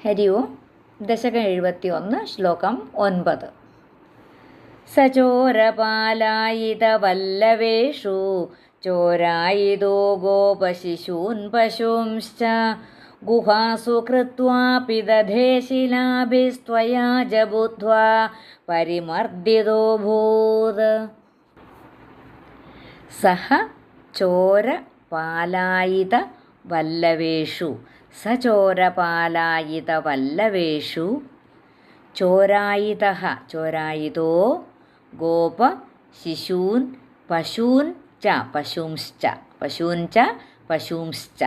ഹരി ഓം. ദശകം 71, ശ്ലോകം 9. സചോരപാലായിതവല്ലവേഷു ചോരായിതോ ഗോപശിശൂൻ പശൂംശ്ച ഗുഹാസു കൃത്വാ പിദധേ ശിലാഭിസ്ത്വയാ ജബുദ്ധ്വാ പരിമർദ്ദിതോഭൂത്. സഹ ചോരപാലായിതവല്ലവേഷു സചോരപാലായിതവല്ലവേഷു ചോരായിതഃ ചോരായിതോ ഗോപ ശിശൂൻ പശൂൻ ച പശൂംശ്ച പശൂൻ ച പശൂംശ്ച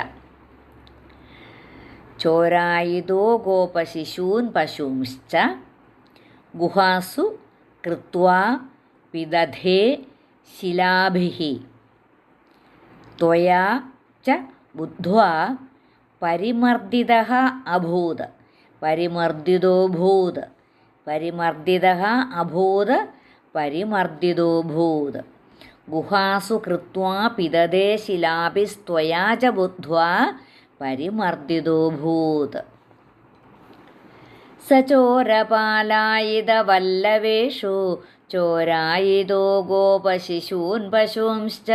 ചോരായിതോ ഗോപശിശൂൻ പശൂംശ്ച ഗുഹാസു കൃത്വാ പിദധേ ശിലാഭിഃ ത്വയാ ച ബുദ്ധ്വാ പരിമർദ്ദിതഃ അഭൂത് പരിമർദ്ദിതോഭൂത് പരിമർദ്ദിതഃ അഭൂത് പരിമർദ്ദിതോഭൂത് ഗുഹാസു കൃത്വാ പിദധേ ശിലാഭിസ്ത്വയാ ച ബുദ്ധ്വാ പരിമർദ്ദിതോഭൂത്. സചോരപാലായിതവല്ലവേഷു ചോരായിതോ ഗോപശിശൂൻ പശൂംശ്ച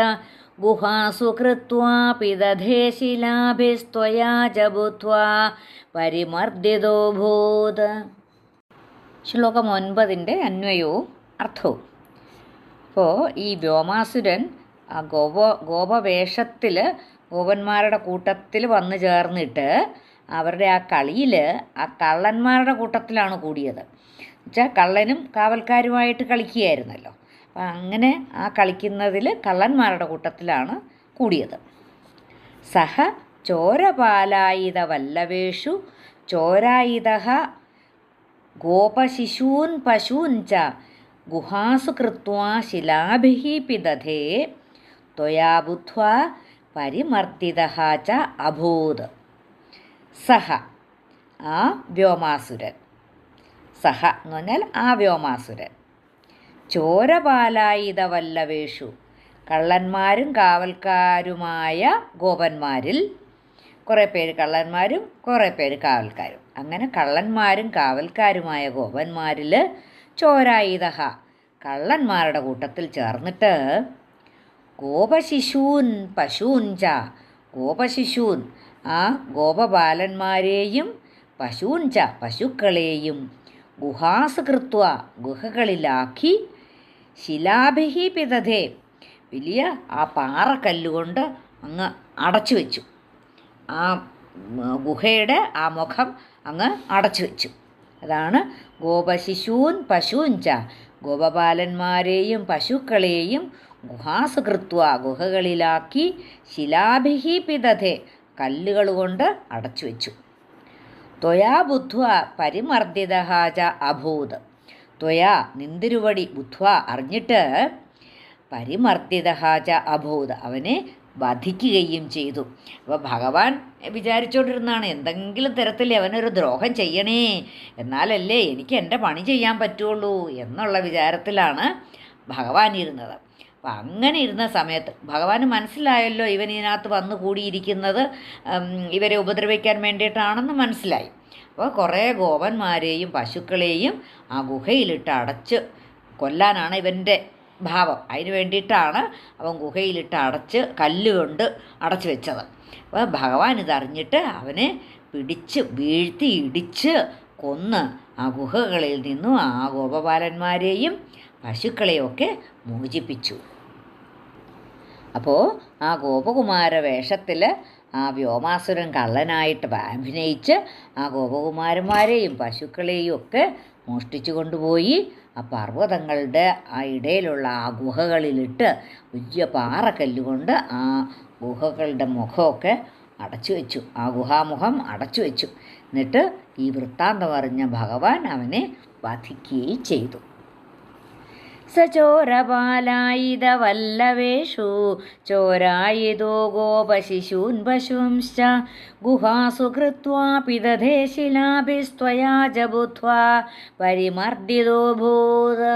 ഗുഹാസു കൃത്വാ പിദധേ ശിലാഭിസ്ത്വയാ ച ബുദ്ധ്വാ പരിമർദ്ദിതോഭൂത്. ശ്ലോകം 9 അന്വയവും അർത്ഥവും. അപ്പോൾ ഈ വ്യോമാസുരൻ ആ ഗോപവേഷത്തിൽ ഗോപന്മാരുടെ കൂട്ടത്തിൽ വന്നു ചേർന്നിട്ട് അവരുടെ ആ കളിയിൽ ആ കള്ളന്മാരുടെ കൂട്ടത്തിലാണ് കൂടിയത്. എന്നുവെച്ചാൽ കള്ളനും കാവൽക്കാരുമായിട്ട് കളിക്കുകയായിരുന്നല്ലോ. അപ്പം അങ്ങനെ ആ കളിക്കുന്നതിൽ കള്ളന്മാരുടെ കൂട്ടത്തിലാണ് കൂടിയത്. സഹ ചോരപാലായിതവല്ലവേഷു ചോരായിതഃ ഗോപശിശൂൻ പശൂൻ ച ഗുഹാസു കൃത്വാ ശിലാഭിഃ പിദധേ ത്വയാ ബുദ്ധ്വാ പരിമർദ്ദിതഃ ച അഭൂത്. സഹ ആ വ്യോമാസുരൻ, സഹ എന്ന് പറഞ്ഞാൽ ആ വ്യോമാസുരൻ, ചോരപാലായിതവല്ലവേഷു കള്ളന്മാരും കാവൽക്കാരുമായ ഗോപന്മാരിൽ, കുറേ പേര് കള്ളന്മാരും കുറേ പേര് കാവൽക്കാരും, അങ്ങനെ കള്ളന്മാരും കാവൽക്കാരുമായ ഗോപന്മാരിൽ ചോരായിതഃ കള്ളന്മാരുടെ കൂട്ടത്തിൽ ചേർന്നിട്ട് ഗോപശിശൂൻ പശൂൻ ച ഗോപശിശൂൻ ആ ഗോപബാലന്മാരെയും പശൂൻ ച പശുക്കളെയും ഗുഹാസ് കൃത്വ ഗുഹകളിലാക്കി ശിലാഭിഃ പിദധേ വലിയ ആ പാറക്കല്ലുകൊണ്ട് അങ്ങ് അടച്ചു വെച്ചു. ആ ഗുഹയുടെ ആ മുഖം അങ്ങ് അടച്ചു വെച്ചു. അതാണ് ഗോപശിശൂൻ പശൂൻ ച ഗോപബാലന്മാരെയും പശുക്കളെയും ഗുഹാസ് കൃത്വ ഗുഹകളിലാക്കി ശിലാഭിഃ പിദധേ കല്ലുകൾ കൊണ്ട് അടച്ചു വെച്ചു. ത്വയാ ബുദ്ധ്വാ പരിമർദ്ദിതഃ ച അഭൂത്. ത്വയാ നിന്തിരുവടി ബുദ്ധ്വാ അറിഞ്ഞിട്ട് പരിമർദ്ദിതഃ ച അഭൂത് അവനെ വധിക്കുകയും ചെയ്തു. അപ്പോൾ ഭഗവാൻ വിചാരിച്ചുകൊണ്ടിരുന്നതാണ് എന്തെങ്കിലും തരത്തിൽ അവനൊരു ദ്രോഹം ചെയ്യണേ, എന്നാലല്ലേ എനിക്ക് എൻ്റെ പണി ചെയ്യാൻ പറ്റുള്ളൂ എന്നുള്ള വിചാരത്തിലാണ് ഭഗവാൻ ഇരുന്നത്. അപ്പം അങ്ങനെ ഇരുന്ന സമയത്ത് ഭഗവാന് മനസ്സിലായല്ലോ ഇവൻ ഇതിനകത്ത് വന്നു കൂടിയിരിക്കുന്നത് ഇവരെ ഉപദ്രവിക്കാൻ വേണ്ടിയിട്ടാണെന്ന് മനസ്സിലായി. അപ്പോൾ കുറേ ഗോപന്മാരെയും പശുക്കളെയും ആ ഗുഹയിലിട്ട് അടച്ച് കൊല്ലാനാണ് ഇവൻ്റെ ഭാവം. അതിന് വേണ്ടിയിട്ടാണ് അവൻ ഗുഹയിലിട്ട് അടച്ച് കല്ലുകൊണ്ട് അടച്ചു വെച്ചത്. അപ്പോൾ ഭഗവാൻ ഇതറിഞ്ഞിട്ട് അവനെ പിടിച്ച് വീഴ്ത്തി ഇടിച്ച് കൊന്ന് ആ ഗുഹകളിൽ നിന്നും ആ ഗോപബാലന്മാരെയും പശുക്കളെയൊക്കെ മോചിപ്പിച്ചു. അപ്പോൾ ആ ഗോപകുമാര വേഷത്തിൽ ആ വ്യോമാസുരൻ കള്ളനായിട്ട് അഭിനയിച്ച് ആ ഗോപകുമാരന്മാരെയും പശുക്കളെയും ഒക്കെ മോഷ്ടിച്ചു കൊണ്ടുപോയി ആ പർവ്വതങ്ങളുടെ ആ ഇടയിലുള്ള ആ ഗുഹകളിലിട്ട് വലിയ പാറക്കല്ലുകൊണ്ട് ആ ഗുഹകളുടെ മുഖമൊക്കെ അടച്ചു വെച്ചു. ആ ഗുഹാമുഖം അടച്ചു വെച്ചു. എന്നിട്ട് ഈ വൃത്താന്തം അറിഞ്ഞ ഭഗവാൻ അവനെ വധിക്കുകയും ചെയ്തു. സചോരപാലായിതവല്ലവേഷു ചോരായിതോ ഗോപശിശൂൻ പശൂംശ്ച ഗുഹാസു കൃത്വാ പിദധേ ശിലാഭിസ്ത്വയാ ച ബുദ്ധ്വാ പരിമർദ്ദിതോഭൂത്.